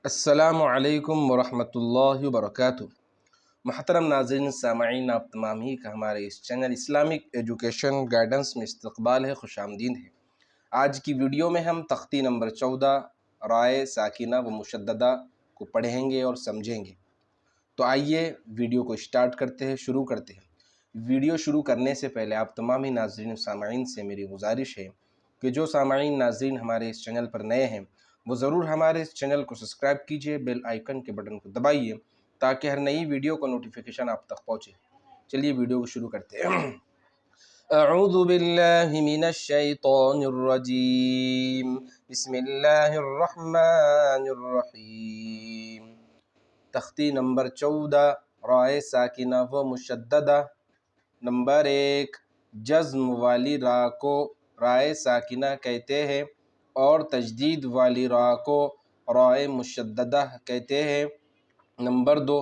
अस्सलामु अलैकुम वरहमतुल्लाहि वबरकातुहू। महतरम नाज़रीन सामईन, आप तमाम ही का हमारे इस चैनल इस्लामिक एजुकेशन गाइडेंस में इस्तक़बाल है, खुशामदीद है। आज की वीडियो में हम तख्ती नंबर 14 राय साकिना व मुशद्ददा को पढ़ेंगे और समझेंगे। तो आइए वीडियो को स्टार्ट करते हैं, शुरू करते हैं। वीडियो शुरू करने से पहले आप तमाम ही नाज़रीन सामईन से मेरी गुजारिश है कि जो सामईन नाज़रीन हमारे इस चैनल पर नए हैं वो ज़रूर हमारे इस चैनल को सब्सक्राइब कीजिए, बेल आइकन के बटन को दबाइए ताकि हर नई वीडियो का नोटिफिकेशन आप तक पहुँचे। चलिए वीडियो को शुरू करते हैं। अऊज़ु बिल्लाहि मिनश शैतानिर रजीम, बिस्मिल्लाहिर रहमानिर रहीम। तख्ती नंबर 14 राय साकिना व मुशद्ददा। नंबर 1, जज़्म वाली रा को राय साकिना कहते हैं और तजदीद वाली रा को राय मुशद्ददा कहते हैं। नंबर 2,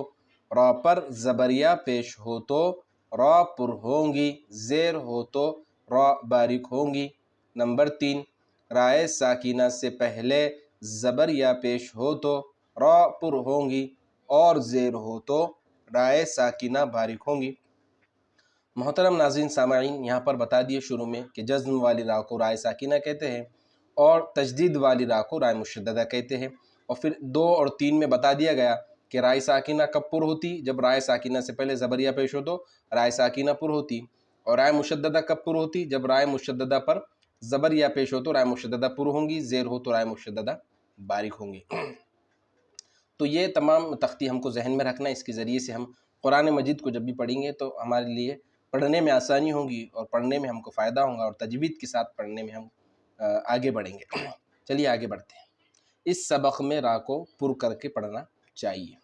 रा पर ज़बरिया पेश हो तो रा पुर होंगी, ज़ेर हो तो रा बारिक होंगी। नंबर 3, राय साकिना से पहले ज़बरिया पेश हो तो रा पुर होंगी और ज़ेर हो तो राय साकिना बारिक होंगी। मोहतरम नाज़रीन सामाईन, यहाँ पर बता दिए शुरू में कि जज़्म वाली रा को राय साकिना कहते हैं और तजदीद वाली रा को राय मुशद्ददा कहते हैं। और फिर 2 और 3 में बता दिया गया कि राय साकिना कब पुर होती, जब राय साकिना से पहले ज़बरिया पेश हो तो राय साकिना पुर होती, और राय मुशद्ददा कब पुर होती, जब राय मुशद्ददा पर ज़बरिया पेश हो तो राय मुशद्ददा पुर होंगी, ज़ेर हो तो राय मुशद्ददा बारिक होंगी। तो ये तमाम तख्ती हमको जहन में रखना, इसके ज़रिए से हम कुरान मजीद को जब भी पढ़ेंगे तो हमारे लिए पढ़ने में आसानी होगी और पढ़ने में हमको फ़ायदा होगा और तजवीद के साथ पढ़ने में हम आगे बढ़ेंगे। चलिए आगे बढ़ते हैं। इस सबक में रा को पुर करके पढ़ना चाहिए।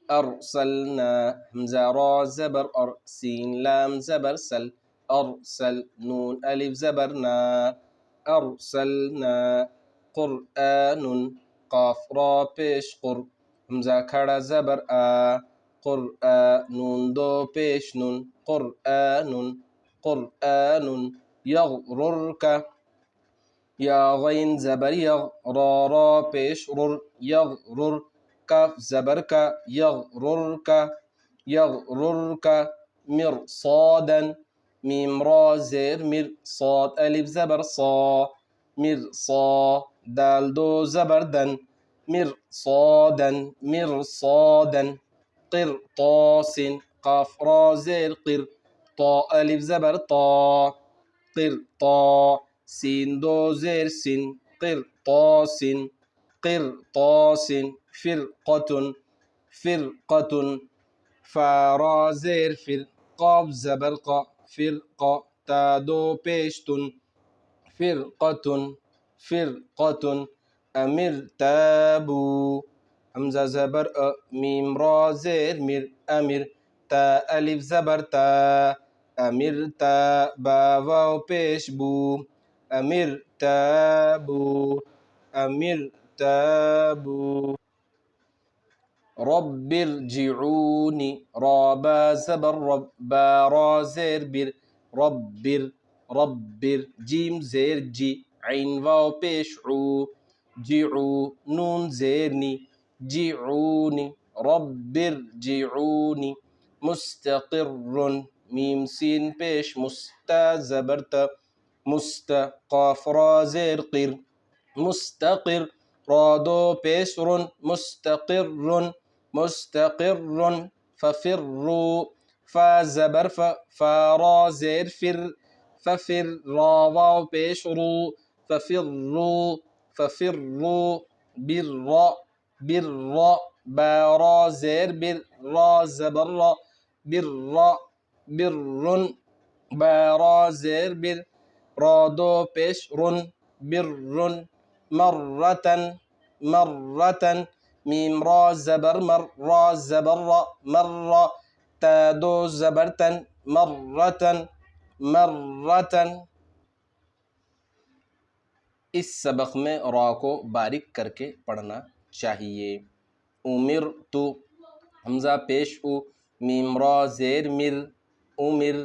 अरसलना, हमज़ा रा ज़बर और सीन लाम ज़बर सल, अरसल नून अलिफ ज़बर ना, अरसलना। क़ुरआनुन, क़ाफ रा पेश क़ुर, हमज़ा खड़ा ज़बर आ, क़ुरआ नून दो पेश नुन, क़ुरआनुन क़ुरआनुन। यग़रुरका, या गैन ज़बर यग, रा रा पेश रुर, यग़रुर। काफ ज़बर का, यग़रुरका यग़रुरका। मिरसादन, मीम रा ज़ेर मिर, साद अलिफ ज़बर सा, मिरसा। दाल दो ज़बर दन, मिरसादन मिरसादन। क़िरतासिन, क़ाफ रा ज़ेर क़िर, ता अलिफ ज़बर ता, क़िरता। सीन दो ज़ेर सिन, क़िरतासिन क़िरतासिन। फ़िरक़तुन फ़िरक़तुन। फ़ा रा ज़ेर फ़िर, क़ाफ ज़बर क़ा, फ़िरक़ा। ता दो पेश तुन, फ़िरक़तुन फ़िरक़तुन। अमिरताबू, हमज़ा ज़बर अ, मीम रा ज़ेर मिर, अमिर। ता अलिफ ज़बर ता, अमिरता। बा वाव पेश बू, अमिरताबू अमिरताबू। रब्बिरजिऊनी, रा बा ज़बर रब, बा रा ज़ेर बिर, रब्बिर रब्बिर। जीम ज़ेर जी, ऐन वाव पेश ऊ, जिऊ नून ज़ेर नी, जिऊनी रब्बिरजिऊनी। मुस्तक़िर्रुन, मीम सीन पेश मुस्ता ज़बर त, मुस्त। क़ाफ रा ज़ेर क़िर, मुस्तक़िर। रा दो पेश रुन, मुस्तक़िर्रुन मुस्तक़िर्रुन। फ़फ़िर्रू, फ़ा ज़बर फ़, फ़ा रा ज़ेर फ़िर, फ़फ़िर। रा वाव पेश रू, फ़फ़िर्रू फ़फ़िर्रू। बिर्रा बिर्रा, बा रा ज़ेर बिर, रा ज़बर रा, बिर्रा बिर्रुन। बा रा ज़ेर बिर, रा दो पेश रुन, बिर्रुन। मर्रतन मर्रतन, मीम रा ज़बर मर, रा ज़बर रा, मर्रा। ता दो ज़बर तन, मर्रतन मर्रतन। इस सबक में रा को बारिक करके पढ़ना चाहिए। उमिर तो, हमज़ा पेश उ, मीम रा ज़ेर मिर, उमिर।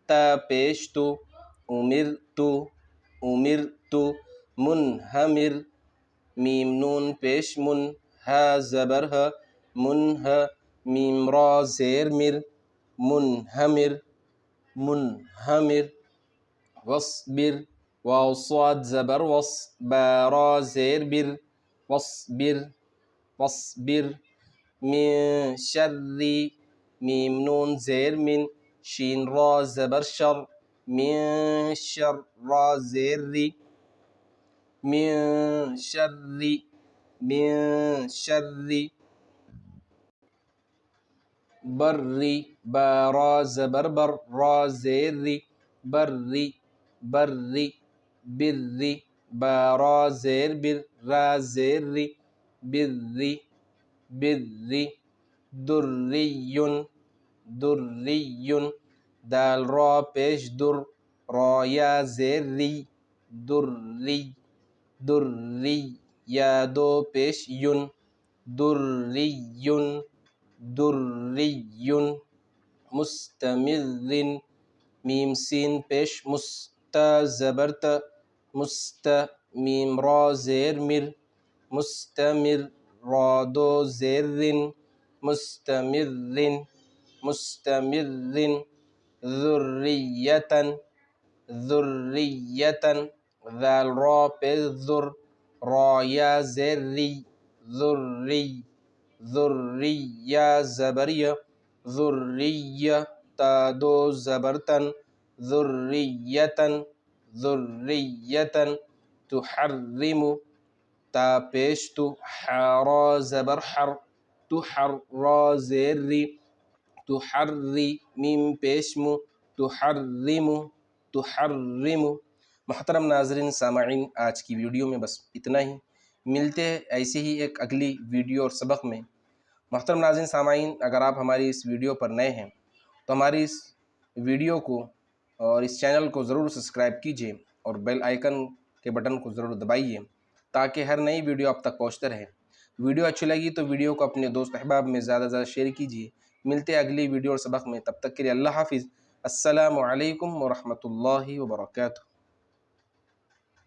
ता पेश तो, उमिर तो उमिर तो। मुनहमिर, मीम नून पेश मुन, हा ज़बर ह, मुनह, मीम रा ज़ेर मिर, मुनहमिर, मुनहमिर, वस्बिर, वाव स्वाद ज़बर वस, बा रा ज़ेर बिर, वस्बिर, वस्बिर, मिन शर्री, मीम नून ज़ेर मिन, शीन रा ज़बर शर, मिन शर रा ज़ेर री, मिन शर्री, मिन शर्री, बर्री, बा रा ज़बर बर, रा ज़ेर री, बर्री, बर्री, बिर्री, बा रा ज़ेर बिर, रा ज़ेर री, बिर्री, बिर्री, दुर्रियुन, दुर्रियुन, दाल रा पेश दुर, रा या ज़ेर री, दुर्री, दुर्री, या दो पेश युन, दुर्रियुन, दुर्रियुन, मुस्तमिर्रिन, मीम सीन पेश मुस्त ज़बरत, मुस्त, मीम रा ज़ेर मिर, मुस्तमिर, रा दो ज़ेरिन, मुस्तमिर्रिन, मुस्तमिर्रिन, ज़ुर्रियतन, ज़ुर्रियतन, ज़ाल रा पे ज़ुर, रा या ज़ेरी, ज़ुर्री, ज़ुर्रिया ज़बरिया, ज़ुर्रिया, ता दो ज़बरतन, ज़ुर्रियतन, ज़ुर्रियतन, तुहर्रिमु, ता पेश तु, हारा ज़बर हर, तुहर, रा ज़ेर री, तुहर्री, मीम पेश मु, तुहर्रिमु, तुहर्रिमु। मोहतरम नाज़रीन सामईन, आज की वीडियो में बस इतना ही। मिलते हैं ऐसे ही एक अगली वीडियो और सबक में। मोहतरम नाज़रीन सामईन, अगर आप हमारी इस वीडियो पर नए हैं तो हमारी इस वीडियो को और इस चैनल को ज़रूर सब्सक्राइब कीजिए और बेल आइकन के बटन को ज़रूर दबाइए ताकि हर नई वीडियो आप तक पहुंचते रहे। वीडियो अच्छी लगी तो वीडियो को अपने दोस्त अहबाब में ज़्यादा से ज़्यादा शेयर कीजिए। मिलते हैं अगली वीडियो और सबक में, तब तक के लिए अल्लाह हाफिज़। अस्सलामु अलैकुम व रहमतुल्लाहि व बरकातुहू।